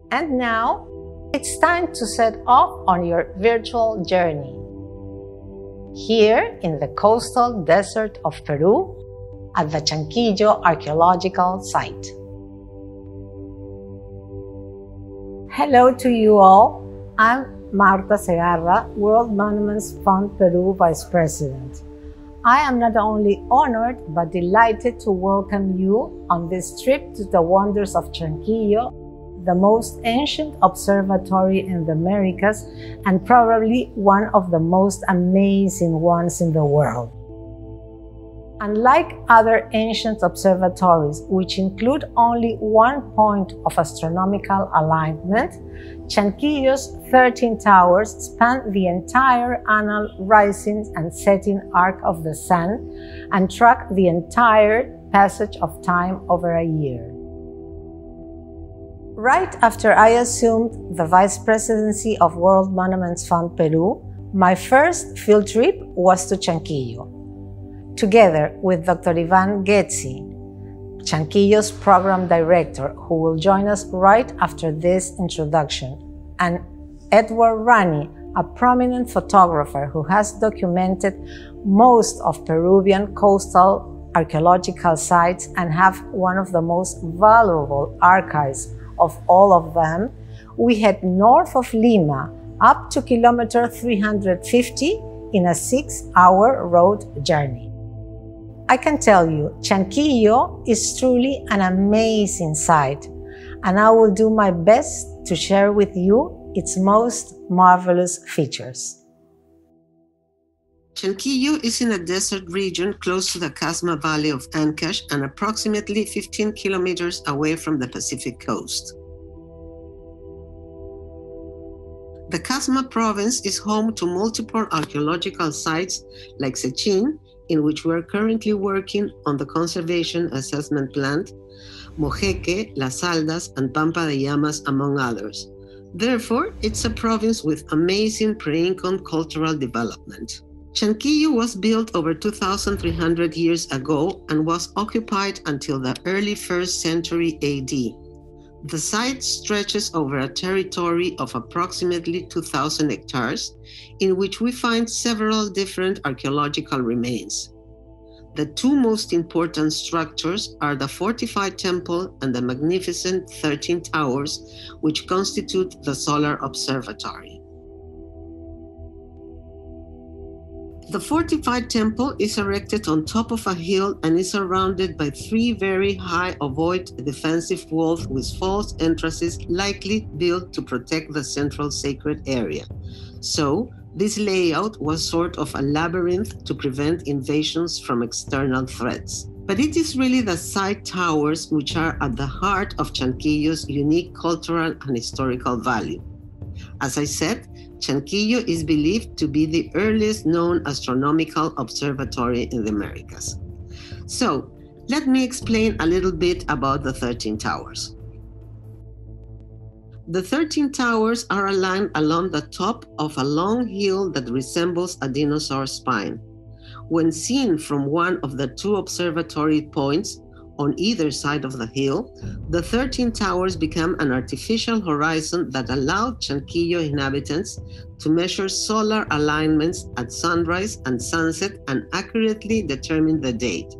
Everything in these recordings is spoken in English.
And now, it's time to set off on your virtual journey. Here in the coastal desert of Peru, at the Chankillo archaeological site. Hello to you all. I'm Marta Segarra, World Monuments Fund Peru Vice President. I am not only honored but delighted to welcome you on this trip to the wonders of Chankillo, the most ancient observatory in the Americas and probably one of the most amazing ones in the world. Unlike other ancient observatories, which include only one point of astronomical alignment, Chankillo's 13 towers span the entire annual rising and setting arc of the sun and track the entire passage of time over a year. Right after I assumed the Vice Presidency of World Monuments Fund Peru, my first field trip was to Chankillo. Together with Dr. Iván Ghezzi, Chankillo's Program Director, who will join us right after this introduction, and Edward Rani, a prominent photographer who has documented most of Peruvian coastal archaeological sites and have one of the most valuable archives of all of them, we head north of Lima up to kilometer 350 in a 6-hour road journey. I can tell you, Chankillo is truly an amazing site, and I will do my best to share with you its most marvelous features. Chankillo is in a desert region close to the Casma Valley of Ancash and approximately 15 kilometers away from the Pacific coast. The Casma province is home to multiple archaeological sites like Sechin, in which we are currently working on the conservation assessment plan, Mojeque, Las Aldas, and Pampa de Llamas, among others. Therefore, it's a province with amazing pre-Incan cultural development. Chankillo was built over 2,300 years ago and was occupied until the early 1st century AD. The site stretches over a territory of approximately 2,000 hectares, in which we find several different archaeological remains. The two most important structures are the fortified temple and the magnificent 13 towers, which constitute the solar observatory. The fortified temple is erected on top of a hill and is surrounded by 3 very high ovoid defensive walls with false entrances likely built to protect the central sacred area. So, this layout was sort of a labyrinth to prevent invasions from external threats. But it is really the side towers which are at the heart of Chankillo's unique cultural and historical value. As I said, Chankillo is believed to be the earliest known astronomical observatory in the Americas. So, let me explain a little bit about the 13 towers. The 13 towers are aligned along the top of a long hill that resembles a dinosaur spine. When seen from one of the 2 observatory points on either side of the hill, the 13 towers become an artificial horizon that allowed Chankillo inhabitants to measure solar alignments at sunrise and sunset and accurately determine the date.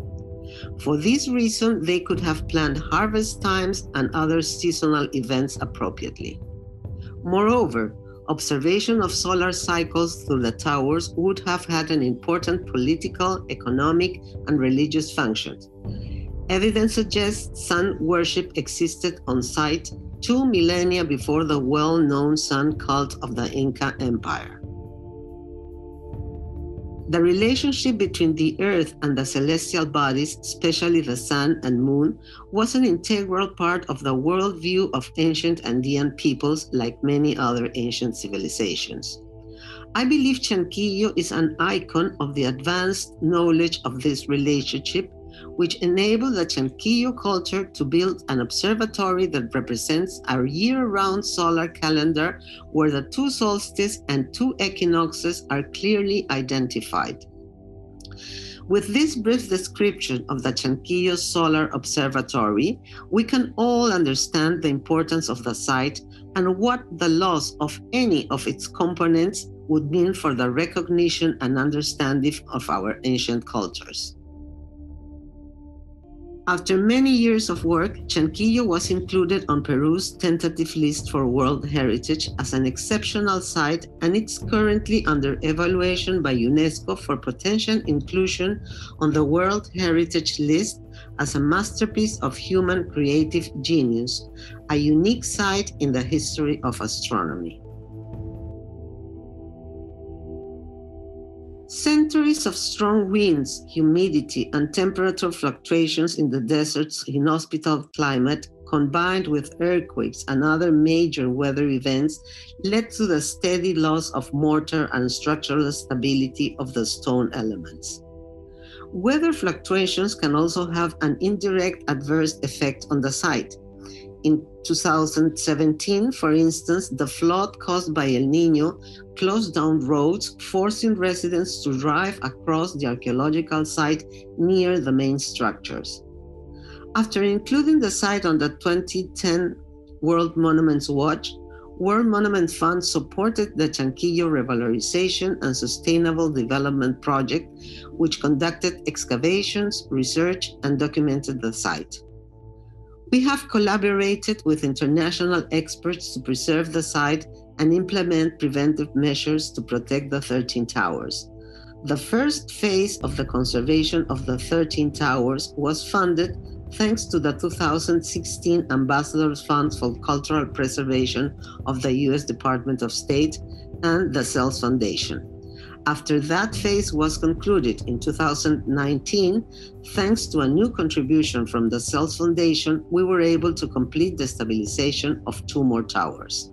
For this reason, they could have planned harvest times and other seasonal events appropriately. Moreover, observation of solar cycles through the towers would have had an important political, economic, and religious function. Evidence suggests sun worship existed on site 2 millennia before the well-known sun cult of the Inca Empire. The relationship between the earth and the celestial bodies, especially the sun and moon, was an integral part of the worldview of ancient Andean peoples like many other ancient civilizations. I believe Chankillo is an icon of the advanced knowledge of this relationship, which enabled the Chankillo culture to build an observatory that represents a year-round solar calendar where the 2 solstices and 2 equinoxes are clearly identified. With this brief description of the Chankillo Solar Observatory, we can all understand the importance of the site and what the loss of any of its components would mean for the recognition and understanding of our ancient cultures. After many years of work, Chankillo was included on Peru's tentative list for World Heritage as an exceptional site, and it's currently under evaluation by UNESCO for potential inclusion on the World Heritage list as a masterpiece of human creative genius, a unique site in the history of astronomy. Centuries of strong winds, humidity, and temperature fluctuations in the desert's inhospitable climate, combined with earthquakes and other major weather events, led to the steady loss of mortar and structural stability of the stone elements. Weather fluctuations can also have an indirect adverse effect on the site. In 2017, for instance, the flood caused by El Niño closed down roads, forcing residents to drive across the archaeological site near the main structures. After including the site on the 2010 World Monuments Watch, World Monument Fund supported the Chankillo Revalorization and Sustainable Development Project, which conducted excavations, research, and documented the site. We have collaborated with international experts to preserve the site and implement preventive measures to protect the 13 towers. The first phase of the conservation of the 13 towers was funded thanks to the 2016 Ambassadors Fund for Cultural Preservation of the U.S. Department of State and the CELS Foundation. After that phase was concluded in 2019, thanks to a new contribution from the CELS Foundation, we were able to complete the stabilization of 2 more towers.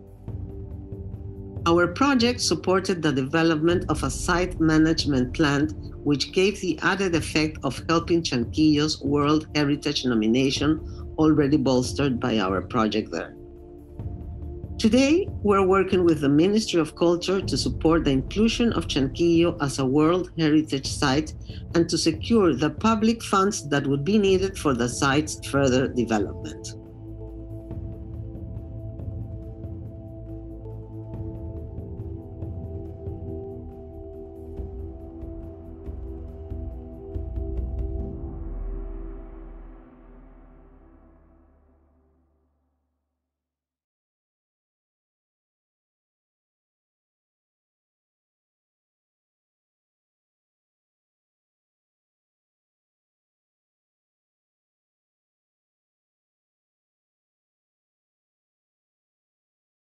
Our project supported the development of a site management plan, which gave the added effect of helping Chankillo's World Heritage nomination, already bolstered by our project there. Today, we're working with the Ministry of Culture to support the inclusion of Chankillo as a World Heritage Site and to secure the public funds that would be needed for the site's further development.